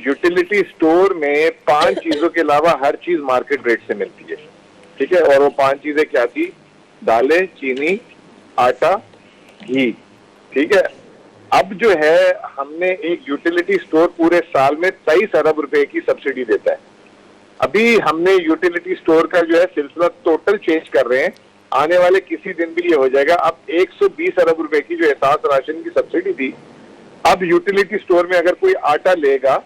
Utility store میں 5 چیزوں کے علاوہ ہر چیز مارکیٹ ریٹ سے ملتی ہے, ٹھیک ہے, اور وہ 5 چیزیں کیا تھی؟ دالیں, چینی, آٹا, گھی, ٹھیک ہے. اب جو ہے ہم نے ایک یوٹیلیٹی اسٹور پورے سال میں 23 ارب روپے کی سبسڈی دیتا ہے. ابھی ہم نے یوٹیلیٹی اسٹور کا جو ہے سلسلہ ٹوٹل چینج کر رہے ہیں, آنے والے کسی دن بھی یہ ہو جائے گا. اب 120 ارب روپے کی جو احساس راشن کی سبسڈی تھی, اب یوٹیلیٹی اسٹور میں اگر کوئی آٹا لے گا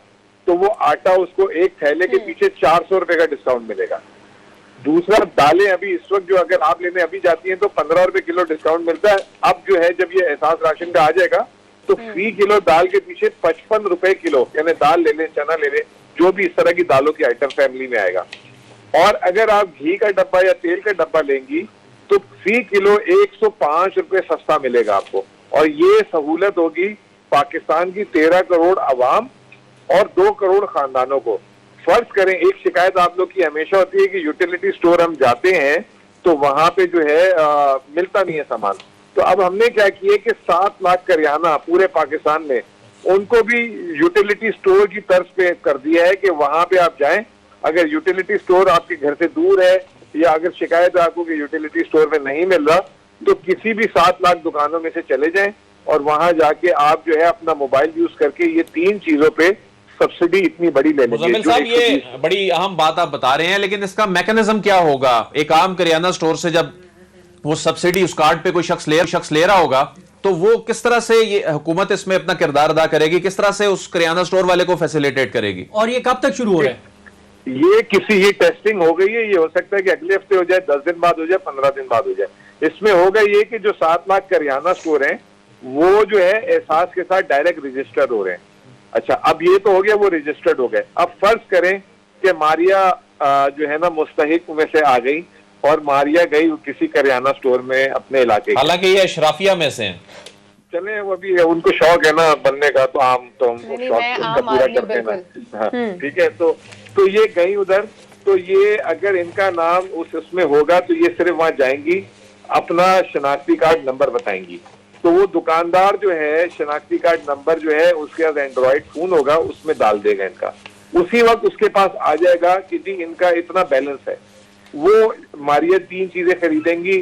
تو وہ آٹا اس کو ایک تھیلے کے پیچھے 400 روپے کا ڈسکاؤنٹ ملے گا. دوسرا, دالیں ابھی اس وقت جو اگر آپ لینے ابھی جاتی ہیں تو 15 روپے کلو ڈسکاؤنٹ ملتا ہے. اب جو ہے جب یہ احساس راشن کا آ جائے گا تو فی کلو دال کے پیچھے 55 روپے کلو, یعنی دال لے لیں, چنا لے لیں, جو بھی اس طرح کی دالوں کی آئٹم فیملی میں آئے گا. اور اگر آپ گھی کا ڈبہ یا تیل کا ڈبہ لیں گی تو فی کلو 105 روپے سستا ملے گا آپ کو. اور یہ سہولت ہوگی پاکستان کی 13 کروڑ عوام اور 2 کروڑ خاندانوں کو. فرض کریں, ایک شکایت آپ لوگ کی ہمیشہ ہوتی ہے کہ یوٹیلیٹی اسٹور ہم جاتے ہیں تو وہاں پہ جو ہے ملتا نہیں ہے سامان. تو اب ہم نے کیا کیا کہ 7 لاکھ کریانہ پورے پاکستان میں ان کو بھی یوٹیلیٹی اسٹور کی طرز پہ کر دیا ہے کہ وہاں پہ آپ جائیں. اگر یوٹیلیٹی اسٹور آپ کے گھر سے دور ہے یا اگر شکایت ہے آپ کو کہ یوٹیلیٹی اسٹور میں نہیں مل رہا, تو کسی بھی 7 لاکھ دکانوں میں سے چلے جائیں اور وہاں جا کے آپ جو ہے اپنا موبائل یوز کر کے یہ 3 چیزوں پہ سبسڈی اتنی بڑی لے لیں گے. مزمل صاحب, یہ بڑی اہم بات آپ بتا رہے ہیں, لیکن اس کا میکنزم کیا ہوگا؟ ایک عام کریانہ سٹور سے جب وہ سبسڈی اس کارڈ پہ کوئی شخص لے رہا ہوگا تو وہ کس طرح سے یہ حکومت اس میں اپنا کردار ادا کرے گی, کس طرح سے اس کریانہ سٹور والے کو فیسیلیٹیٹ کرے گی, اور یہ کب تک شروع ہو رہا ہے؟ یہ ٹیسٹنگ ہو گئی ہے, یہ ہو سکتا ہے کہ اگلے ہفتے ہو جائے, 10 دن بعد ہو جائے, 15 دن بعد ہو جائے. اس میں ہوگا یہ کہ جو 7 لاکھ کریانہ سٹور ہیں وہ جو ہے احساس کے ساتھ ڈائریکٹ رجسٹرڈ ہو رہے ہیں. اچھا, اب یہ تو ہو گیا, وہ رجسٹرڈ ہو گئے. اب فرض کریں کہ ماریا جو ہے نا مستحق میں سے آ گئی اور ماریا گئی کسی کریانہ سٹور میں اپنے علاقے کی, حالانکہ یہ اشرافیہ میں سے ہیں, چلیں وہ بھی ان کو شوق ہے نا بننے کا, تو عام تو ہم شوق کا پورا کرتے ہیں نا, ٹھیک ہے. تو یہ گئی ادھر, تو یہ اگر ان کا نام اس میں ہوگا تو یہ صرف وہاں جائیں گی, اپنا شناختی کارڈ نمبر بتائیں گی, تو وہ دکاندار جو ہے شناختی کارڈ نمبر جو ہے اس کے پاس اینڈرائڈ فون ہوگا, اس میں ڈال دے گا ان کا. اسی وقت اس کے پاس آ جائے گا کہ جی ان کا اتنا بیلنس ہے. وہ ماریا 3 چیزیں خریدیں گی,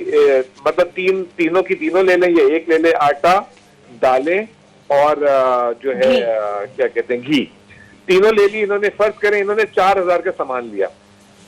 مطلب تینوں کی تینوں لے لیں, یہ ایک لے لیں, آٹا, دالیں اور جو ہے کیا کہتے ہیں گھی, تینوں لے لی انہوں نے. فرض کریں انہوں نے 4000 کا سامان لیا.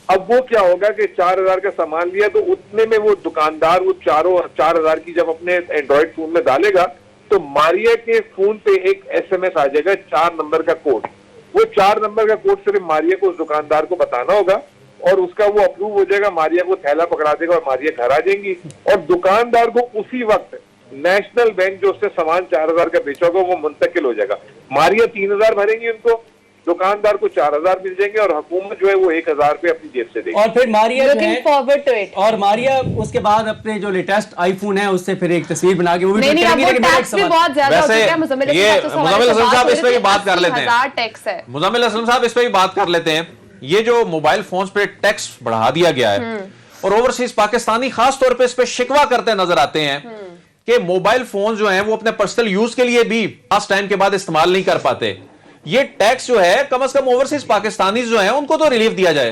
اب وہ کیا ہوگا کہ 4000 کا سامان لیا تو اتنے میں وہ دکاندار وہ 4000 کی جب اپنے اینڈرائڈ فون میں ڈالے گا تو ماریا کے فون پہ ایک SMS آ جائے گا 4 نمبر کا کوڈ. وہ 4 نمبر کا کوڈ صرف ماریا کو اس دکاندار کو بتانا ہوگا اور اس کا وہ اپروو ہو جائے گا, ماریا کو تھیلا پکڑا دے گا اور ماریا گھر آ جائیں گی. اور دکاندار کو اسی وقت نیشنل بینک جو اس سے سامان 4000 کا بیچا ہوگا وہ منتقل ہو جائے گا. ماریا 3000 بھریں گی ان کو, دکاندار کو 4000 مل جائیں گے اور حکومت جو ہے وہ 1000 روپے اپنی جیب سے دے گی. اور پھر ماریا جو ہے اور ماریا اس کے بعد اپنے جو لیٹسٹ آئی فون ہے اس سے پھر ایک تصویر بنا کے وہ بھی نہیں, اب وہ ٹیکس بھی بہت زیادہ ہو چکا ہے. مزمل اسلم صاحب اس پہ بھی بات کر لیتے ہیں. مزمل اسلم صاحب اس پہ بھی بات کر لیتے ہیں. یہ جو موبائل فونز پہ ٹیکس بڑھا دیا گیا ہے اور اوورسیز پاکستانی خاص طور پہ اس پہ شکوہ کرتے نظر آتے ہیں کہ موبائل فون جو ہیں وہ اپنے پرسنل یوز کے لیے بھی خاص ٹائم کے بعد استعمال نہیں کر پاتے. یہ ٹیکس جو ہے کم از کم اوورسیز پاکستانی جو ہیں ان کو تو ریلیف دیا جائے.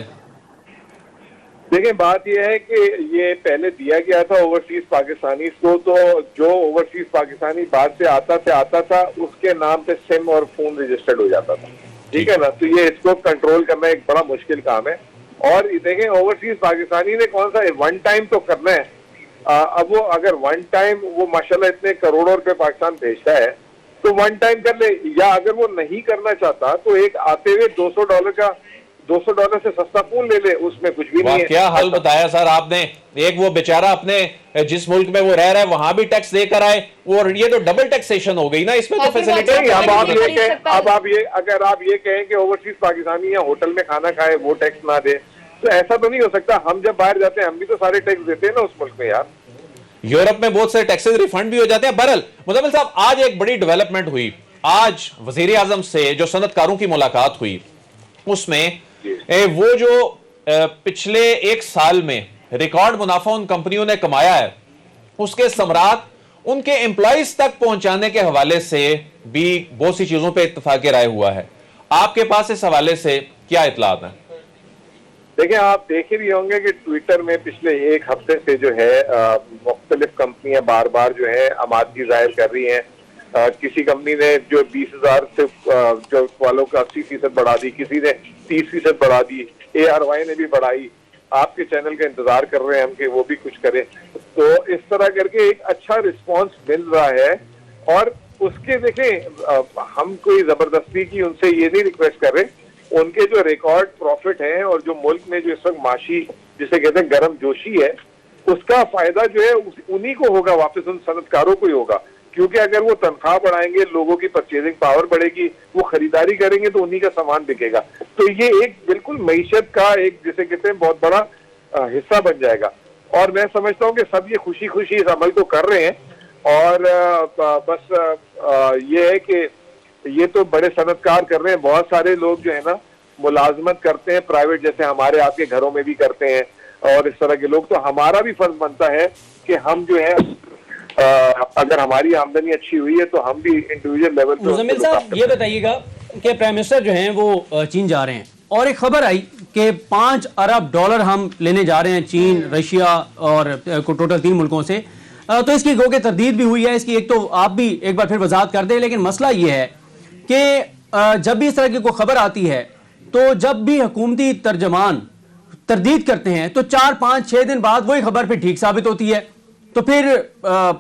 دیکھیں, بات یہ ہے کہ یہ پہلے دیا گیا تھا اوورسیز پاکستانی کو, تو جو اوورسیز پاکستانی بعد سے آتا تھا اس کے نام پہ سم اور فون رجسٹرڈ ہو جاتا تھا, ٹھیک ہے نا. تو یہ اس کو کنٹرول کرنا ایک بڑا مشکل کام ہے. اور دیکھیں اوورسیز پاکستانی نے کون سا ون ٹائم تو کرنا ہے. اب وہ اگر ون ٹائم وہ ماشاءاللہ اتنے کروڑوں روپے پاکستان بھیجتا ہے تو ون ٹائم کر لے, یا اگر وہ نہیں کرنا چاہتا تو ایک آتے ہوئے $200 سے سستا فون لے لے, اس میں کچھ بھی نہیں ہے. کیا حل بتایا سر آپ نے. ایک وہ بیچارہ اپنے جس ملک میں وہ رہ رہا ہے وہاں بھی ٹیکس دے کر آئے, اور یہ تو ڈبل ٹیکسیشن ہو گئی نا, اس میں تو فیسیلیٹی. اب آپ اگر آپ یہ کہیں کہ اوورسیز پاکستانی یا ہوٹل میں کھانا کھائے وہ ٹیکس نہ دے, تو ایسا تو نہیں ہو سکتا. ہم جب باہر جاتے ہیں ہم بھی تو سارے ٹیکس دیتے ہیں نا اس ملک میں یار. یورپ میں بہت سے ٹیکسز ریفنڈ بھی ہو جاتے ہیں. بہرحال مزمل صاحب, آج ایک بڑی ڈیولپمنٹ ہوئی. آج وزیر اعظم سے جو صنعت کاروں کی ملاقات ہوئی اس میں وہ جو پچھلے 1 سال میں ریکارڈ منافع ان کمپنیوں نے کمایا ہے اس کے ثمرات ان کے امپلائیز تک پہنچانے کے حوالے سے بھی بہت سی چیزوں پہ اتفاق رائے ہوا ہے. آپ کے پاس اس حوالے سے کیا اطلاعات ہیں؟ دیکھیں آپ دیکھ ہی ہوں گے کہ ٹویٹر میں پچھلے ایک ہفتے سے جو ہے مختلف کمپنیاں بار بار جو ہے آمادگی ظاہر کر رہی ہیں. کسی کمپنی نے جو 20,000 سے جو والوں کا 80% بڑھا دی, کسی نے 30% بڑھا دی, ARY نے بھی بڑھائی. آپ کے چینل کا انتظار کر رہے ہیں ہم کہ وہ بھی کچھ کریں. تو اس طرح کر کے ایک اچھا رسپانس مل رہا ہے. اور اس کے دیکھیں ہم کوئی زبردستی کی ان سے یہ نہیں ریکویسٹ کر رہے. ان کے جو ریکارڈ پروفٹ ہیں اور جو ملک میں جو اس وقت معاشی جسے کہتے ہیں گرم جوشی ہے, اس کا فائدہ جو ہے انہی کو ہوگا, واپس ان صنعت کاروں کو ہی ہوگا. کیونکہ اگر وہ تنخواہ بڑھائیں گے, لوگوں کی پرچیزنگ پاور بڑھے گی, وہ خریداری کریں گے تو انہی کا سامان بکے گا. تو یہ ایک بالکل معیشت کا ایک جسے کہتے ہیں بہت بڑا حصہ بن جائے گا. اور میں سمجھتا ہوں کہ سب یہ خوشی خوشی اس عمل کو کر رہے ہیں. اور بس یہ ہے کہ یہ تو بڑے صنعت کار کر رہے ہیں, بہت سارے لوگ جو ہے نا ملازمت کرتے ہیں پرائیویٹ, جیسے ہمارے آپ کے گھروں میں بھی کرتے ہیں اور اس طرح کے لوگ. تو ہمارا بھی فرض بنتا ہے کہ ہم جو ہے اگر ہماری آمدنی اچھی ہوئی ہے تو ہم بھی انڈیویجول لیول پہ. مزمل صاحب یہ بتائیے گا کہ پرائم منسٹر جو ہیں وہ چین جا رہے ہیں اور ایک خبر آئی کہ $5 ارب ہم لینے جا رہے ہیں چین, رشیا اور ٹوٹل 3 ملکوں سے. تو اس کی گو کہ تردید بھی ہوئی ہے. اس کی ایک تو آپ بھی ایک بار پھر وضاحت کر دیں. لیکن مسئلہ یہ ہے کہ جب بھی اس طرح کی کوئی خبر آتی ہے تو جب بھی حکومتی ترجمان تردید کرتے ہیں تو 4, 5, 6 دن بعد وہی خبر پھر ٹھیک ثابت ہوتی ہے. تو پھر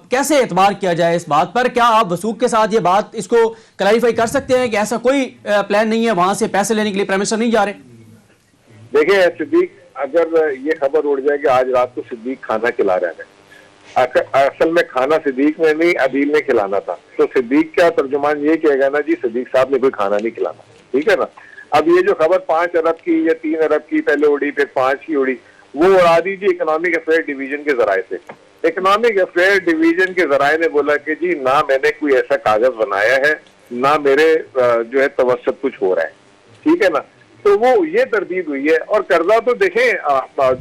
کیسے اعتبار کیا جائے اس بات پر؟ کیا آپ وثوق کے ساتھ یہ بات اس کو کلیریفائی کر سکتے ہیں کہ ایسا کوئی پلان نہیں ہے, وہاں سے پیسے لینے کے لیے پرائم منسٹر نہیں جا رہے؟ دیکھیں صدیق, اگر یہ خبر اڑ جائے کہ آج رات کو صدیق کھانا کھلا رہے ہیں, اصل میں کھانا صدیق نے نہیں عدیل نے کھلانا تھا. تو صدیق کا ترجمان یہ کہے گا نا جی صدیق صاحب نے کوئی کھانا نہیں کھلانا, ٹھیک ہے نا. اب یہ جو خبر 5 ارب کی یا 3 ارب کی پہلے اڑی پھر 5 کی اڑی, وہ اڑا دیجیے اکنامک افیئر ڈویژن کے ذرائع سے. اکنامک افیئر ڈویژن کے ذرائع نے بولا کہ جی نہ میں نے کوئی ایسا کاغذ بنایا ہے, نہ میرے جو ہے توسط کچھ ہو رہا ہے, ٹھیک ہے نا. تو وہ یہ تردید ہوئی ہے. اور قرضہ تو دیکھیں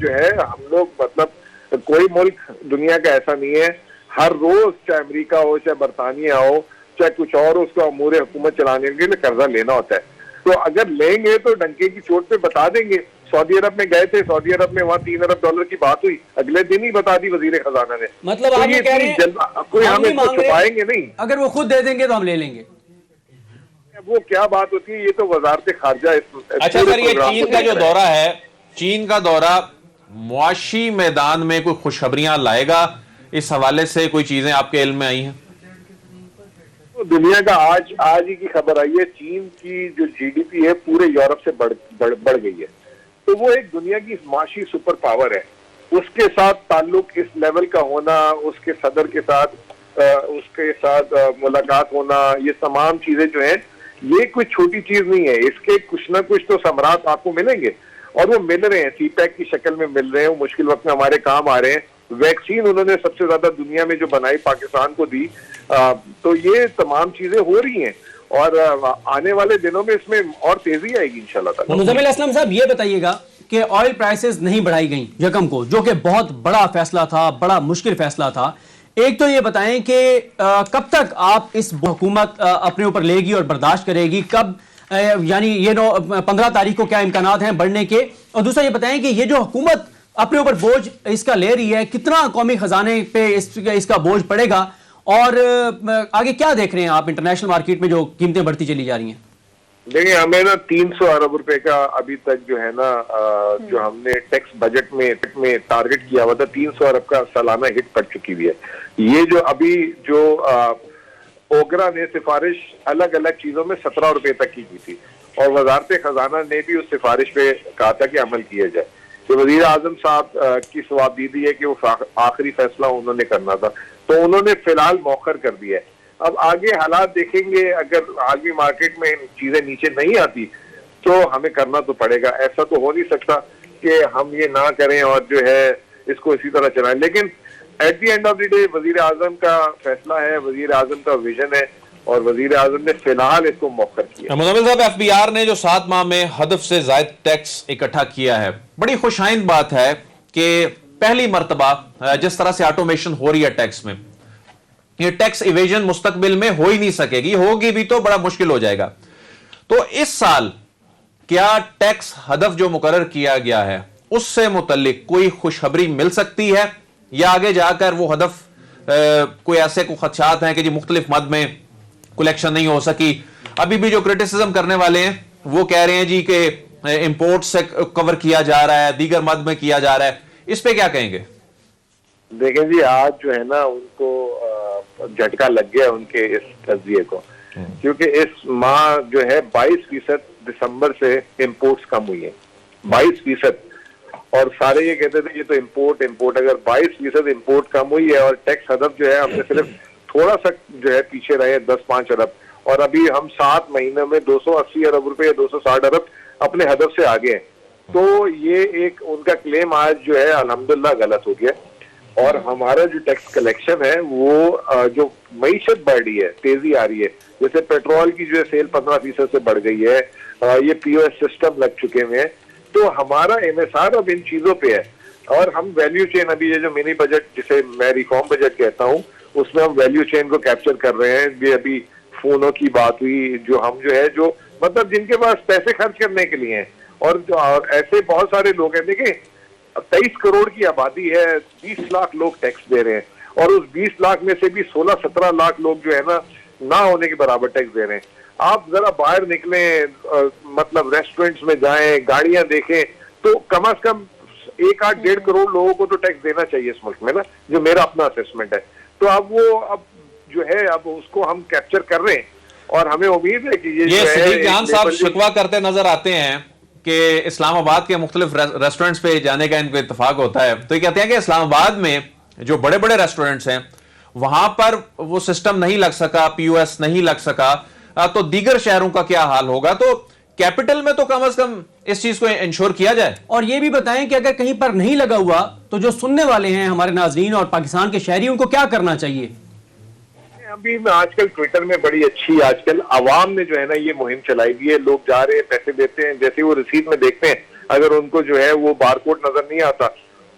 جو ہے ہم لوگ مطلب کوئی ملک دنیا کا ایسا نہیں ہے, ہر روز چاہے امریکہ ہو, چاہے برطانیہ ہو, چاہے کچھ اور ہو, اس کو امور حکومت چلانے کے لیے قرضہ لینا ہوتا ہے. تو اگر لیں گے تو ڈنکے کی چوٹ پہ بتا دیں گے. سعودی عرب میں گئے تھے, سعودی عرب میں وہاں $3 ارب کی بات ہوئی, اگلے دن ہی بتا دی وزیر خزانہ نے. مطلب آپ یہ کہہ رہے ہیں کوئی ہم اس کو چھپائیں گے نہیں, اگر وہ خود دے دیں گے تو ہم لے لیں گے. وہ کیا بات ہوتی ہے, یہ تو وزارت خارجہ. اچھا سر, یہ چین کا جو دورہ ہے, چین کا دورہ معاشی میدان میں کوئی خوشخبریاں لائے گا؟ اس حوالے سے کوئی چیزیں آپ کے علم میں آئی ہیں؟ دنیا کا آج ہی کی خبر آئی ہے, چین کی جو GDP ہے پورے یورپ سے بڑھ گئی ہے. تو وہ ایک دنیا کی معاشی سپر پاور ہے. اس کے ساتھ تعلق اس لیول کا ہونا, اس کے صدر کے ساتھ اس کے ساتھ ملاقات ہونا, یہ تمام چیزیں جو ہیں یہ کوئی چھوٹی چیز نہیں ہے. اس کے کچھ نہ کچھ تو ثمرات آپ کو ملیں گے, اور وہ مل رہے ہیں, CPEC کی شکل میں مل رہے ہیں. وہ مشکل وقت میں ہمارے کام آ رہے ہیں. ویکسین انہوں نے سب سے زیادہ دنیا میں جو بنائی پاکستان کو دی. تو یہ تمام چیزیں ہو رہی ہیں, اور آنے والے دنوں میں اس میں اور تیزی آئے گی انشاءاللہ تعالی. مزمل اسلم صاحب یہ بتائیے گا کہ آئل پرائسز نہیں بڑھائی گئیں یکم کو, جو کہ بہت بڑا فیصلہ تھا, بڑا مشکل فیصلہ تھا. ایک تو یہ بتائیں کہ کب تک آپ اس حکومت اپنے اوپر لے گی اور برداشت کرے گی, کب یعنی یہ 15 تاریخ کو کیا امکانات ہیں بڑھنے کے؟ اور دوسرا یہ بتائیں کہ یہ جو حکومت اپنے اوپر بوجھ اس کا لے رہی ہے, کتنا قومی خزانے پہ اس کا بوجھ پڑے گا, اور آگے کیا دیکھ رہے ہیں آپ انٹرنیشنل مارکیٹ میں جو قیمتیں بڑھتی چلی جا رہی ہیں؟ دیکھیں ہمیں نا 300 ارب روپے کا ابھی تک جو ہے نا جو ہم نے ٹیکس بجٹ میں ٹارگٹ کیا ہوا تھا, 300 ارب کا سالانہ ہٹ پڑ چکی ہوئی ہے. یہ جو ابھی جو اوگرا نے سفارش الگ الگ چیزوں میں 17 روپے تک کی تھی, اور وزارت خزانہ نے بھی اس سفارش پہ کہا تھا کہ عمل کیا جائے. تو وزیر اعظم صاحب کی ثوابدیدی ہے کہ وہ آخری فیصلہ انہوں نے کرنا تھا, تو انہوں نے فی الحال مؤخر کر دیا ہے. اب آگے حالات دیکھیں گے, اگر عالمی مارکیٹ میں چیزیں نیچے نہیں آتی تو ہمیں کرنا تو پڑے گا. ایسا تو ہو نہیں سکتا کہ ہم یہ نہ کریں اور جو ہے اس کو اسی طرح چلائیں. لیکن at the end of the day وزیر اعظم کا فیصلہ ہے, وزیر اعظم کا ویژن ہے, اور وزیر اعظم نے فی الحال اس کو مؤخر کیا. مزمل صاحب, FBR نے جو 7 ماہ میں ہدف سے زائد ٹیکس اکٹھا کیا ہے, بڑی خوش آئند بات ہے کہ پہلی مرتبہ جس طرح سے آٹومیشن ہو رہی ہے ٹیکس میں, یہ ٹیکس ایویژن مستقبل میں ہو ہی نہیں سکے گی, ہوگی بھی تو بڑا مشکل ہو جائے گا. تو اس سال کیا ٹیکس ہدف جو مقرر کیا گیا ہے اس سے متعلق کوئی خوشخبری مل سکتی ہے، یا آگے جا کر وہ ہدف کوئی ایسے کو خدشات ہیں کہ جی مختلف مد میں کلیکشن نہیں ہو سکی؟ ابھی بھی جو کرٹیسزم کرنے والے ہیں وہ کہہ رہے ہیں جی کہ امپورٹ سے کور کیا جا رہا ہے، دیگر مد میں کیا جا رہا ہے، اس پہ کیا کہیں گے؟ دیکھیں جی آج جو ہے نا ان کو جھٹکا لگ گیا ان کے اس تجزیے کو، کیونکہ اس ماہ جو ہے 22% دسمبر سے امپورٹس کم ہوئی ہیں، 22%. اور سارے یہ کہتے تھے یہ تو امپورٹ اگر 22% امپورٹ کم ہوئی ہے اور ٹیکس ہدف جو ہے ہم نے صرف تھوڑا سا جو ہے پیچھے رہے 10-5 ارب، اور ابھی ہم 7 مہینوں میں 280 ارب روپے یا 260 ارب اپنے ہدف سے آگے ہیں. تو یہ ایک ان کا کلیم آج جو ہے الحمدللہ غلط ہو گیا. اور ہمارا جو ٹیکس کلیکشن ہے وہ جو معیشت بڑھ رہی ہے، تیزی آ رہی ہے، جیسے پیٹرول کی جو ہے سیل 15% سے بڑھ گئی ہے، یہ پی او ایس سسٹم لگ چکے ہیں، تو ہمارا انحصار اب ان چیزوں پہ ہے. اور ہم ویلیو چین، ابھی یہ جو منی بجٹ جسے میں ریفارم بجٹ کہتا ہوں، اس میں ہم ویلیو چین کو کیپچر کر رہے ہیں. یہ ابھی فونوں کی بات ہوئی، جو ہم جو ہے جو مطلب جن کے پاس پیسے خرچ کرنے کے لیے ہیں، اور ایسے بہت سارے لوگ ہیں. دیکھیں 23 کروڑ کی آبادی ہے، 20 لاکھ لوگ ٹیکس دے رہے ہیں، اور اس 20 لاکھ میں سے بھی 16-17 لاکھ لوگ جو ہے نا نہ ہونے کے برابر ٹیکس دے رہے ہیں. آپ ذرا باہر نکلیں، مطلب ریسٹورنٹس میں جائیں، گاڑیاں دیکھیں، تو کم از کم 1-8-1.5 کروڑ لوگوں کو تو ٹیکس دینا چاہیے اس ملک میں نا، جو میرا اپنا اسسمنٹ ہے. تو اب جو ہے اب اس کو ہم کیپچر کر رہے ہیں، اور ہمیں امید ہے کہ یہ صدیق جان صاحب شکوہ کرتے نظر آتے ہیں کہ اسلام آباد کے مختلف ریسٹورنٹس پہ جانے کا ان کو اتفاق ہوتا ہے، تو یہ کہتے ہیں کہ اسلام آباد میں جو بڑے بڑے ریسٹورنٹس ہیں وہاں پر وہ سسٹم نہیں لگ سکا، پی او ایس نہیں لگ سکا، تو دیگر شہروں کا کیا حال ہوگا؟ تو کیپٹل میں تو کم از کم اس چیز کو انشور کیا جائے. اور یہ بھی بتائیں کہ اگر کہیں پر نہیں لگا ہوا تو جو سننے والے ہیں ہمارے ناظرین اور پاکستان کے شہری، ان کو کیا کرنا چاہیے؟ ابھی آج کل ٹویٹر میں بڑی اچھی آج کل عوام نے جو ہے نا یہ مہم چلائی ہوئی ہے. لوگ جا رہے ہیں، پیسے دیتے ہیں، جیسے وہ رسید میں دیکھتے ہیں اگر ان کو جو ہے وہ بار کوڈ نظر نہیں آتا،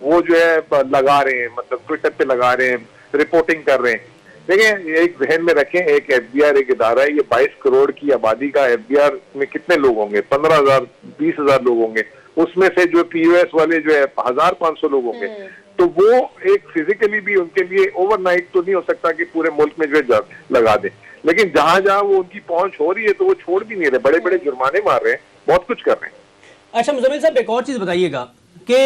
وہ جو ہے لگا رہے ہیں، مطلب ٹویٹر پہ لگا رہے ہیں، رپورٹنگ کر رہے ہیں. دیکھیں ایک ذہن میں رکھیں، ایک ایف بی آر ایک ادارہ ہے، یہ 22 کروڑ کی آبادی کا ایف بی آر میں کتنے لوگ ہوں گے؟ 15,000 20,000 لوگ ہوں گے. اس میں سے جو پی او ایس والے جو ہے 1,500 لوگ ہوں گے. تو وہ ایک فزیکلی بھی ان کے لیے اوور نائٹ تو نہیں ہو سکتا کہ پورے ملک میں جو ہے لگا دیں، لیکن جہاں جہاں وہ ان کی پہنچ ہو رہی ہے تو وہ چھوڑ بھی نہیں رہے، بڑے بڑے جرمانے مار رہے ہیں، بہت کچھ کر رہے ہیں. اچھا مزمل صاحب، ایک اور چیز بتائیے گا کہ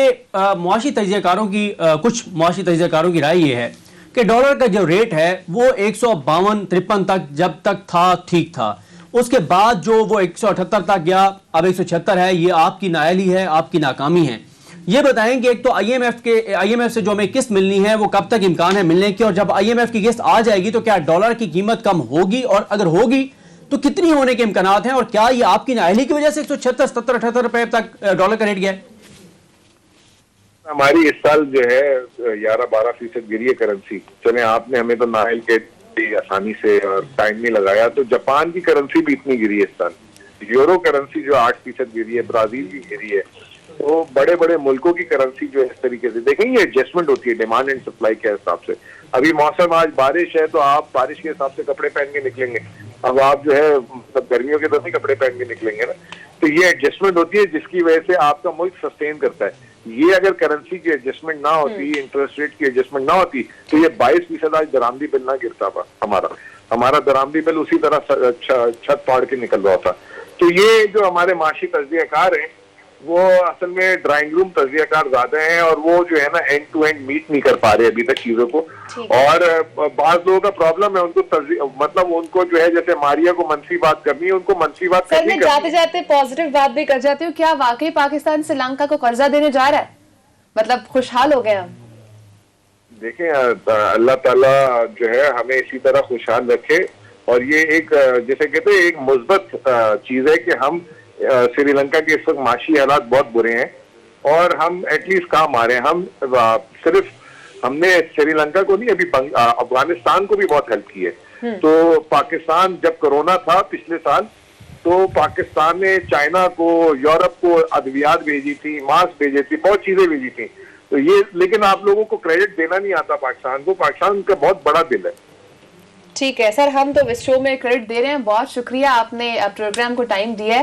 معاشی تجزیہ کاروں کی کچھ معاشی تجزیہ کاروں کی رائے یہ ہے کہ ڈالر کا جو ریٹ ہے وہ 152-53 تک جب تک تھا ٹھیک تھا، اس کے بعد جو وہ 178 تک گیا، اب 176 ہے. یہ آپ کی نااہلی ہے، آپ کی ناکامی ہے. یہ بتائیں کہ ایک تو آئی ایم ایف سے جو ہمیں قسط ملنی ہے وہ کب تک امکان ہے ملنے کی، اور جب آئی ایم ایف کی قسط آ جائے گی تو کیا ڈالر کی قیمت کم ہوگی، اور اگر ہوگی تو کتنی ہونے کے امکانات ہیں، اور کیا یہ آپ کی نااہلی کی وجہ سے 176 77 78 روپے تک ڈالر کا ریٹ گیا ہے؟ ہماری اس سال جو ہے 11-12% گری ہے کرنسی. چلیں آپ نے ہمیں تو نااہل کے آسانی سے اور ٹائم نہیں لگایا، تو جاپان کی کرنسی بھی اتنی گری ہے اس سال، یورو کرنسی جو 8% گری ہے، برازیل کی گری ہے. تو بڑے بڑے ملکوں کی کرنسی جو ہے اس طریقے سے دیکھیں یہ ایڈجسٹمنٹ ہوتی ہے ڈیمانڈ اینڈ سپلائی کے حساب سے. ابھی موسم آج بارش ہے تو آپ بارش کے حساب سے کپڑے پہن کے نکلیں گے، اب آپ جو ہے مطلب گرمیوں کے دوران کپڑے پہن کے نکلیں گے نا. تو یہ ایڈجسٹمنٹ ہوتی ہے جس کی وجہ سے آپ کا ملک سسٹین کرتا ہے. یہ اگر کرنسی کی ایڈجسٹمنٹ نہ ہوتی، انٹرسٹ ریٹ کی ایڈجسٹمنٹ نہ ہوتی، تو یہ 22% آج درآمدی بل نہ گرتا تھا. ہمارا درآمدی بل اسی طرح چھت پاڑ کے نکل رہا تھا. تو یہ جو ہمارے معاشی تجزیہ کار ہیں وہ اصل میں ڈرائنگ روم تجزیہ کار زیادہ ہیں، اور وہ جو ہے نا اینڈ ٹو اینڈ میٹ نہیں کر پا رہے ابھی تک چیزوں کو. اور بعض لوگوں کا پرابلم ہے، ان کو مطلب ان کو جو ہے جیسے ماریا کو منفی بات کرنی ہے، ان کو منفی بات کرنی ہے. جاتے جاتے پازیٹیو بات بھی کر جاتی ہوں، کیا واقعی پاکستان سری لنکا کو قرضہ دینے جا رہا ہے؟ مطلب خوشحال ہو گئے ہم؟ دیکھیں اللہ تعالیٰ جو ہے ہمیں اسی طرح خوشحال رکھے. اور یہ ایک جیسے کہتے ہیں ایک مثبت چیز ہے کہ ہم سری لنکا کے اس وقت معاشی حالات بہت برے ہیں، اور ہم ایٹ لیسٹ کام آ رہے ہیں. ہم صرف ہم نے سری لنکا کو نہیں، ابھی افغانستان کو بھی بہت ہیلپ کی ہے. تو پاکستان جب کرونا تھا پچھلے سال، تو پاکستان نے چائنا کو، یورپ کو ادویات بھیجی تھی، ماسک بھیجے تھی، بہت چیزیں بھیجی تھی. تو یہ لیکن آپ لوگوں کو کریڈٹ دینا نہیں آتا پاکستان کو. پاکستان کا بہت بڑا دل ہے. ٹھیک ہے سر, ہم تو اس شو میں کریڈٹ دے رہے ہیں, بہت شکریہ آپ نے پروگرام کو ٹائم دیا ہے.